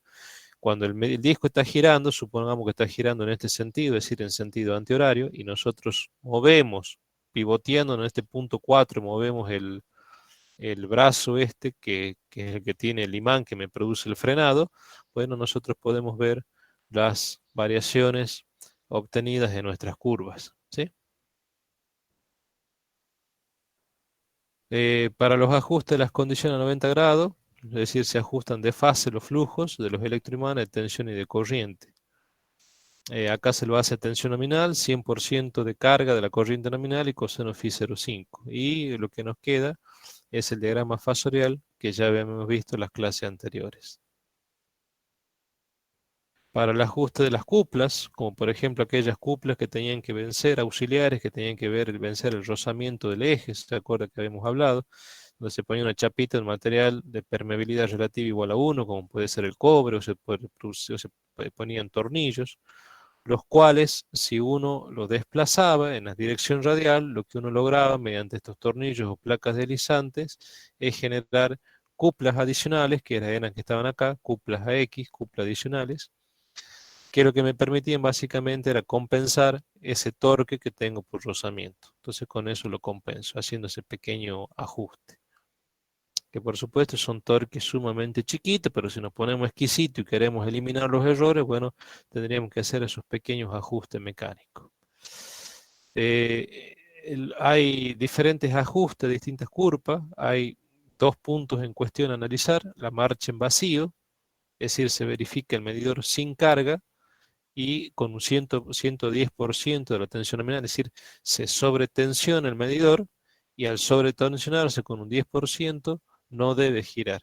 Cuando el disco está girando, supongamos que está girando en este sentido, es decir, en sentido antihorario, y nosotros movemos, pivoteando en este punto 4, movemos el brazo este, que es el que tiene el imán que me produce el frenado, bueno, nosotros podemos ver las variaciones obtenidas de nuestras curvas, ¿sí? Para los ajustes de las condiciones a 90 grados, es decir, se ajustan de fase los flujos de los electroimanes de tensión y de corriente. Acá se lo hace a tensión nominal, 100% de carga de la corriente nominal y coseno phi 0,5. Y lo que nos queda es el diagrama fasorial que ya habíamos visto en las clases anteriores. Para el ajuste de las cuplas, como por ejemplo aquellas cuplas que tenían que vencer, auxiliares, que tenían que vencer el rozamiento del eje, ¿se acuerda que habíamos hablado? Donde se ponía una chapita de material de permeabilidad relativa igual a 1, como puede ser el cobre, o se ponían tornillos, los cuales, si uno lo desplazaba en la dirección radial, lo que uno lograba mediante estos tornillos o placas deslizantes es generar cuplas adicionales, que eran las que estaban acá, cuplas AX, cuplas adicionales, que lo que me permitían básicamente era compensar ese torque que tengo por rozamiento. Entonces con eso lo compenso, haciendo ese pequeño ajuste. que por supuesto son torques sumamente chiquitos, pero si nos ponemos exquisitos y queremos eliminar los errores, bueno, tendríamos que hacer esos pequeños ajustes mecánicos. Hay diferentes ajustes, distintas curvas, hay dos puntos en cuestión a analizar: la marcha en vacío, es decir, se verifica el medidor sin carga y con un 110% de la tensión nominal, es decir, se sobretensiona el medidor y al sobretensionarse con un 10% no debe girar.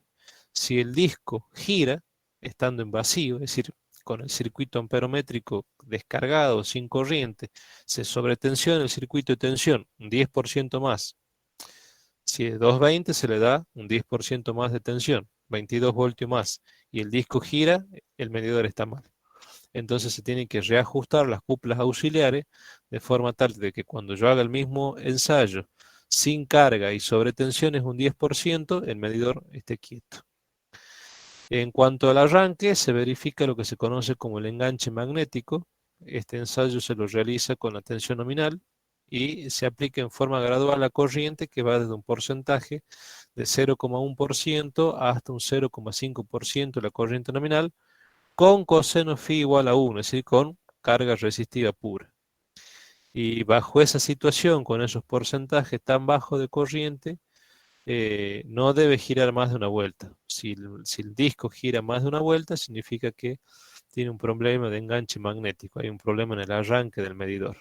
Si el disco gira, estando en vacío, es decir, con el circuito amperométrico descargado, sin corriente, se sobretensiona el circuito de tensión un 10% más. Si es 220, se le da un 10% más de tensión, 22 voltios más, y el disco gira, el medidor está mal. Entonces se tienen que reajustar las cúpulas auxiliares de forma tal de que cuando yo haga el mismo ensayo sin carga y sobre tensión es un 10%, el medidor esté quieto. En cuanto al arranque, se verifica lo que se conoce como el enganche magnético. Este ensayo se lo realiza con la tensión nominal y se aplica en forma gradual la corriente, que va desde un porcentaje de 0,1% hasta un 0,5% de la corriente nominal, con coseno phi igual a 1, es decir, con carga resistiva pura. Y bajo esa situación, con esos porcentajes tan bajos de corriente, no debe girar más de una vuelta. Si el disco gira más de una vuelta, significa que tiene un problema de enganche magnético, hay un problema en el arranque del medidor.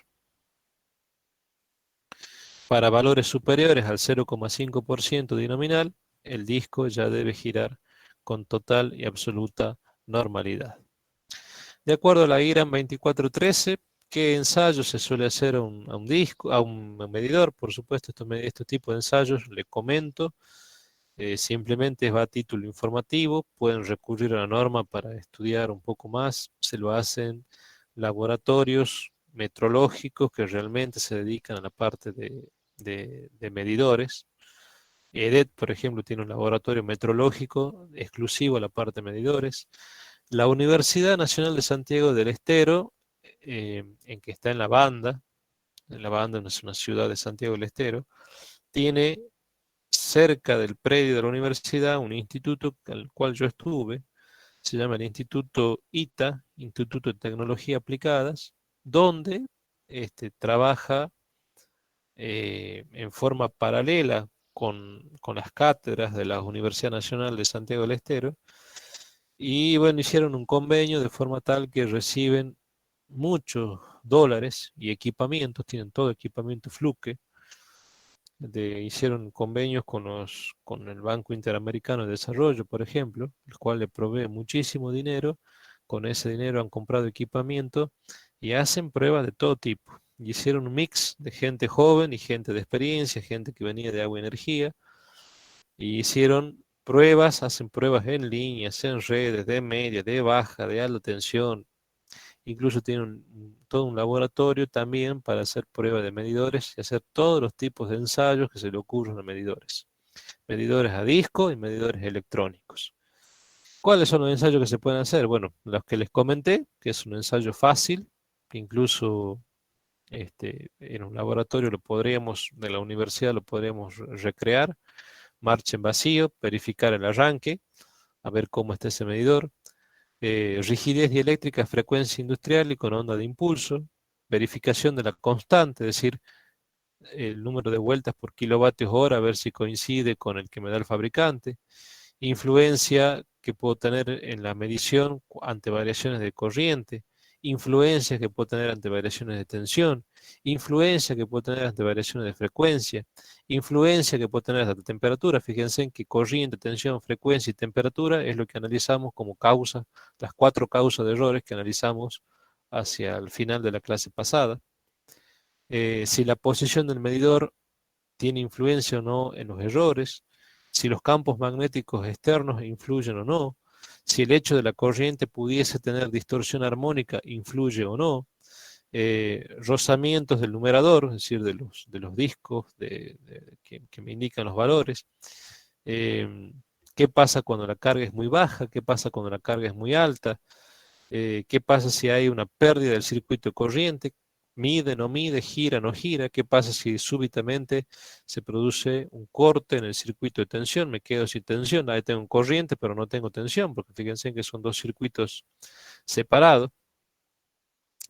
Para valores superiores al 0,5% de nominal, el disco ya debe girar con total y absoluta normalidad. De acuerdo a la IRAM 2413, ¿qué ensayo se suele hacer a un disco, a un medidor? Por supuesto, este tipo de ensayos, le comento, simplemente va a título informativo, pueden recurrir a la norma para estudiar un poco más, se lo hacen laboratorios metrológicos que realmente se dedican a la parte de medidores. EDET, por ejemplo, tiene un laboratorio metrológico exclusivo a la parte de medidores. La Universidad Nacional de Santiago del Estero, en que está en La Banda es una ciudad de Santiago del Estero, tiene cerca del predio de la universidad un instituto al cual yo estuve, se llama el Instituto ITA, Instituto de Tecnología Aplicadas, donde trabaja en forma paralela con las cátedras de la Universidad Nacional de Santiago del Estero. Y bueno, hicieron un convenio de forma tal que reciben muchos dólares y equipamientos, tienen todo equipamiento Fluke. Hicieron convenios con el Banco Interamericano de Desarrollo, por ejemplo, el cual le provee muchísimo dinero. Con ese dinero han comprado equipamiento y hacen pruebas de todo tipo. Y hicieron un mix de gente joven y gente de experiencia, gente que venía de agua y energía, y hicieron pruebas, hacen pruebas en línea, en redes, de media, de baja, de alta tensión. Incluso tienen todo un laboratorio también para hacer pruebas de medidores y hacer todos los tipos de ensayos que se le ocurran a medidores. Medidores a disco y medidores electrónicos. ¿Cuáles son los ensayos que se pueden hacer? Bueno, los que les comenté, que es un ensayo fácil, que incluso en un laboratorio de la universidad lo podríamos recrear. Marcha en vacío, verificar el arranque, a ver cómo está ese medidor. Rigidez dieléctrica, frecuencia industrial y con onda de impulso. Verificación de la constante, es decir, el número de vueltas por kilovatios hora, a ver si coincide con el que me da el fabricante. Influencia que puedo tener en la medición ante variaciones de corriente. Influencias que puedo tener ante variaciones de tensión. Influencia que puedo tener ante variaciones de frecuencia. Influencia que puedo tener ante temperatura. Fíjense en que corriente, tensión, frecuencia y temperatura es lo que analizamos como causa, las 4 causas de errores que analizamos hacia el final de la clase pasada. Si la posición del medidor tiene influencia o no en los errores, si los campos magnéticos externos influyen o no, si el hecho de la corriente pudiese tener distorsión armónica influye o no, rozamientos del numerador, es decir, de los discos que me indican los valores, qué pasa cuando la carga es muy baja, qué pasa cuando la carga es muy alta, qué pasa si hay una pérdida del circuito de corriente, mide, no mide, gira, no gira. ¿Qué pasa si súbitamente se produce un corte en el circuito de tensión? Me quedo sin tensión, ahí tengo corriente, pero no tengo tensión, porque fíjense que son dos circuitos separados,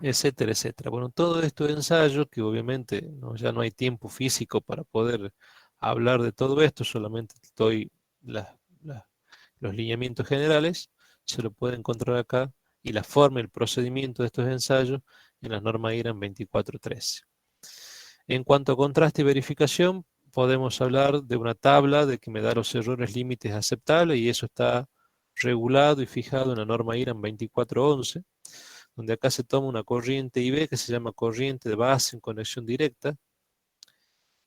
etcétera, etcétera. Bueno, todo esto de ensayo, que obviamente ya no hay tiempo físico para poder hablar de todo esto, solamente doy los lineamientos generales, se lo puede encontrar acá, y la forma y el procedimiento de estos ensayos en las normas IRAN 2413. En cuanto a contraste y verificación, podemos hablar de una tabla de que me da los errores límites aceptables, y eso está regulado y fijado en la norma IRAN 2411, donde acá se toma una corriente IB que se llama corriente de base en conexión directa,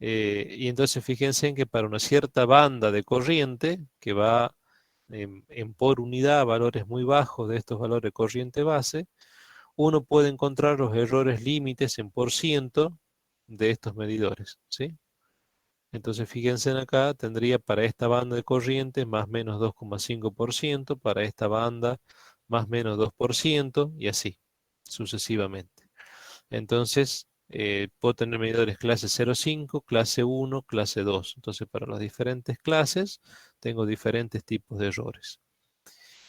y entonces fíjense en que para una cierta banda de corriente que va en por unidad valores muy bajos de estos valores de corriente base, uno puede encontrar los errores límites en por ciento de estos medidores, ¿sí? Entonces fíjense en acá, tendría para esta banda de corriente más o menos 2,5%, para esta banda más o menos 2%, y así sucesivamente. Entonces, puedo tener medidores clase 0,5, clase 1, clase 2. Entonces, para las diferentes clases, tengo diferentes tipos de errores.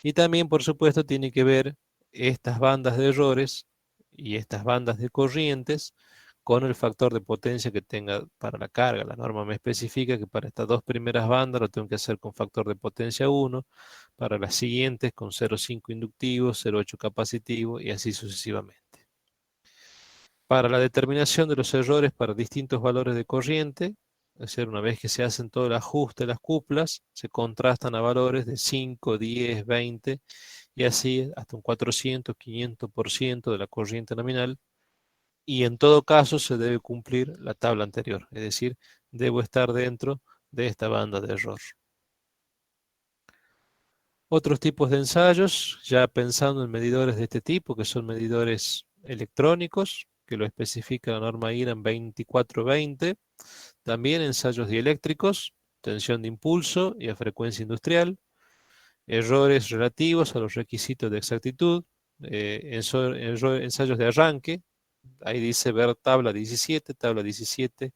Y también, por supuesto, tiene que ver estas bandas de errores y estas bandas de corrientes con el factor de potencia que tenga para la carga. La norma me especifica que para estas dos primeras bandas lo tengo que hacer con factor de potencia 1, para las siguientes con 0,5 inductivo, 0,8 capacitivo y así sucesivamente. Para la determinación de los errores para distintos valores de corriente, es decir, una vez que se hacen todo el ajuste de las cuplas, se contrastan a valores de 5, 10, 20 y así hasta un 400, 500% de la corriente nominal, y en todo caso se debe cumplir la tabla anterior, es decir, debo estar dentro de esta banda de error. Otros tipos de ensayos, ya pensando en medidores de este tipo, que son medidores electrónicos, que lo especifica la norma IRAN 2420. También ensayos dieléctricos, tensión de impulso y a frecuencia industrial. Errores relativos a los requisitos de exactitud. Ensayos de arranque. Ahí dice ver tabla 17. Tabla 17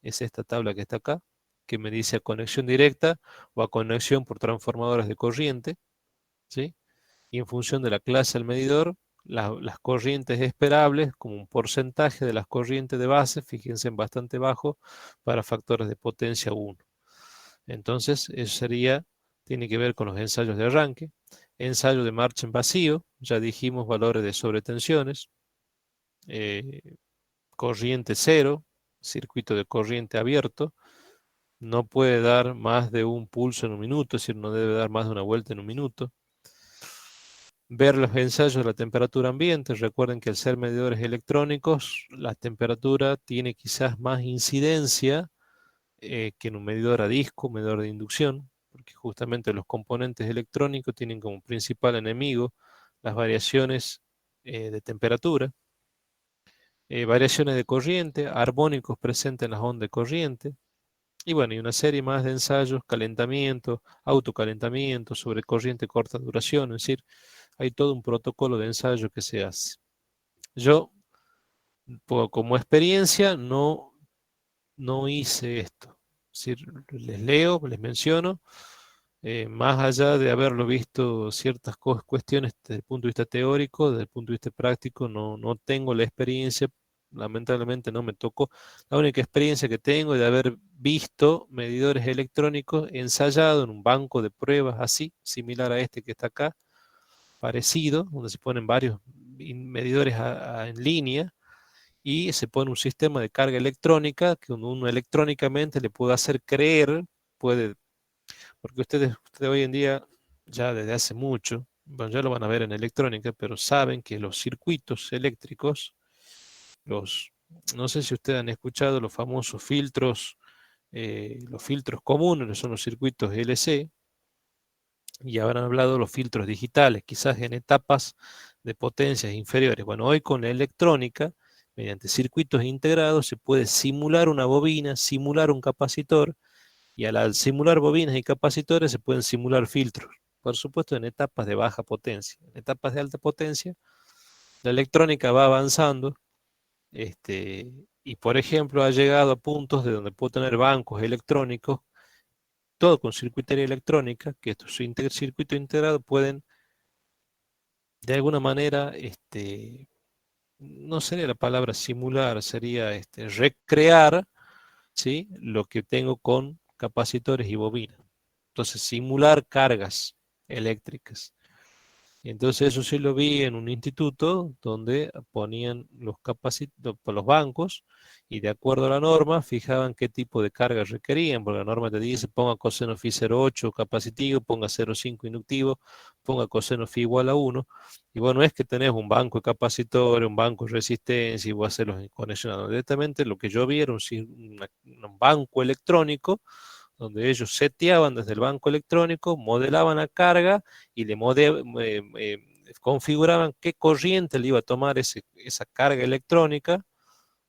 es esta tabla que está acá, que me dice a conexión directa o a conexión por transformadores de corriente, ¿sí? Y en función de la clase del medidor, las corrientes esperables, como un porcentaje de las corrientes de base, fíjense en bastante bajo, para factores de potencia 1. Entonces, eso tiene que ver con los ensayos de arranque. Ensayo de marcha en vacío, ya dijimos valores de sobretensiones, corriente 0, circuito de corriente abierto, no puede dar más de un pulso en un minuto, es decir, no debe dar más de una vuelta en un minuto. Ver los ensayos de la temperatura ambiente. Recuerden que al ser medidores electrónicos, la temperatura tiene quizás más incidencia que en un medidor a disco, medidor de inducción, porque justamente los componentes electrónicos tienen como principal enemigo las variaciones de temperatura, variaciones de corriente, armónicos presentes en las ondas de corriente, y bueno, y una serie más de ensayos, calentamiento, autocalentamiento, sobre corriente corta duración, es decir, hay todo un protocolo de ensayo que se hace. Yo, como experiencia, no hice esto. Es decir, les leo, les menciono, más allá de haberlo visto ciertas cuestiones desde el punto de vista teórico, desde el punto de vista práctico, no tengo la experiencia, lamentablemente no me tocó. La única experiencia que tengo es de haber visto medidores electrónicos ensayados en un banco de pruebas así, similar a este que está acá, parecido, donde se ponen varios medidores en línea y se pone un sistema de carga electrónica que uno electrónicamente le puede hacer creer, porque ustedes hoy en día, ya desde hace mucho, bueno, ya lo van a ver en electrónica, pero saben que los circuitos eléctricos, no sé si ustedes han escuchado los famosos filtros, los filtros comunes, que son los circuitos LC, y habrán hablado de los filtros digitales, quizás en etapas de potencias inferiores. Bueno, hoy con la electrónica, mediante circuitos integrados, se puede simular una bobina, simular un capacitor, y al simular bobinas y capacitores se pueden simular filtros, por supuesto en etapas de baja potencia. En etapas de alta potencia, la electrónica va avanzando Y por ejemplo, ha llegado a puntos de donde puedo tener bancos electrónicos, todo con circuitería electrónica, que estos circuito integrado pueden de alguna manera, no sería la palabra simular, sería recrear, ¿sí?, lo que tengo con capacitores y bobinas. Entonces, simular cargas eléctricas. Entonces, eso sí lo vi en un instituto donde ponían los bancos y de acuerdo a la norma fijaban qué tipo de carga requerían, porque la norma te dice ponga coseno phi 0,8 capacitivo, ponga 0,5 inductivo, ponga coseno phi igual a 1. Y bueno, es que tenés un banco de capacitores, un banco de resistencia y vos haces los conexionados. Directamente lo que yo vi era un banco electrónico donde ellos seteaban desde el banco electrónico, modelaban la carga y configuraban qué corriente le iba a tomar esa carga electrónica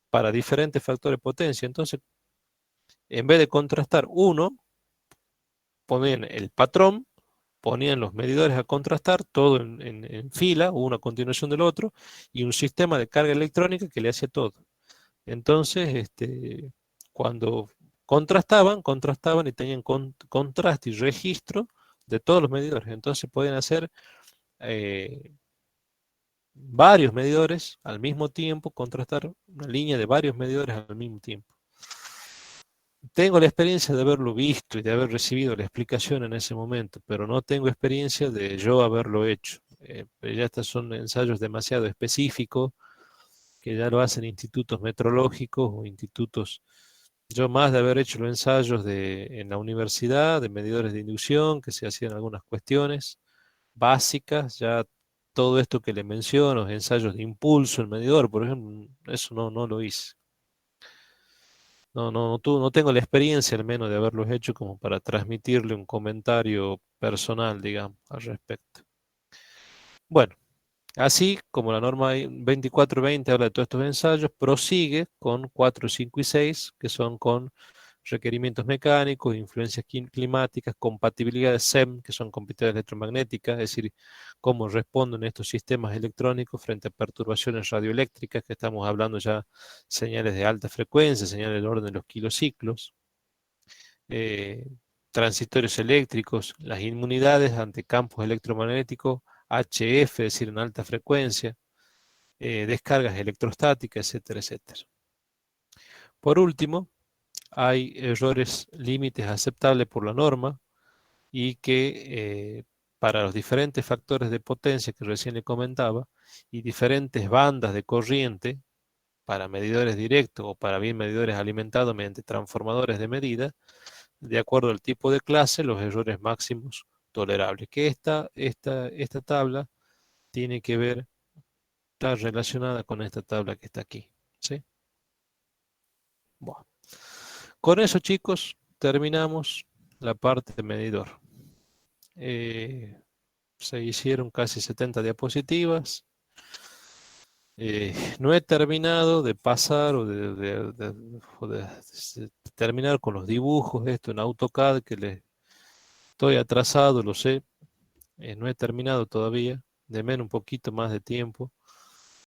para diferentes factores de potencia. Entonces, en vez de contrastar uno, ponían el patrón, ponían los medidores a contrastar, todo en fila, uno a continuación del otro, y un sistema de carga electrónica que le hacía todo. Entonces, cuando contrastaban y tenían contraste y registro de todos los medidores. Entonces podían hacer varios medidores al mismo tiempo, contrastar una línea de varios medidores al mismo tiempo. Tengo la experiencia de haberlo visto y de haber recibido la explicación en ese momento, pero no tengo experiencia de yo haberlo hecho. Pero ya estos son ensayos demasiado específicos que ya lo hacen institutos metrológicos o institutos. Yo más de haber hecho los ensayos en la universidad, de medidores de inducción, que se hacían algunas cuestiones básicas, ya todo esto que le menciono, ensayos de impulso, el medidor, por ejemplo, eso no lo hice. No tengo la experiencia al menos de haberlos hecho como para transmitirle un comentario personal, digamos, al respecto. Bueno, así como la norma 2420 habla de todos estos ensayos, prosigue con 4, 5 y 6, que son con requerimientos mecánicos, influencias climáticas, compatibilidad de SEM, que son compatibilidades electromagnéticas, es decir, cómo responden estos sistemas electrónicos frente a perturbaciones radioeléctricas, que estamos hablando ya señales de alta frecuencia, señales del orden de los kilociclos, transitorios eléctricos, las inmunidades ante campos electromagnéticos, HF, es decir, en alta frecuencia, descargas electrostáticas, etcétera, etcétera. Por último, hay errores límites aceptables por la norma y que para los diferentes factores de potencia que recién le comentaba y diferentes bandas de corriente para medidores directos o para bien medidores alimentados mediante transformadores de medida, de acuerdo al tipo de clase, los errores máximos tolerables. Que esta tabla tiene que ver, está relacionada con esta tabla que está aquí, ¿sí? Bueno. Con eso, chicos, terminamos la parte de medidor. Se hicieron casi 70 diapositivas. No he terminado de pasar o de terminar con los dibujos, esto en AutoCAD, que les estoy atrasado, lo sé. No he terminado todavía, denme un poquito más de tiempo.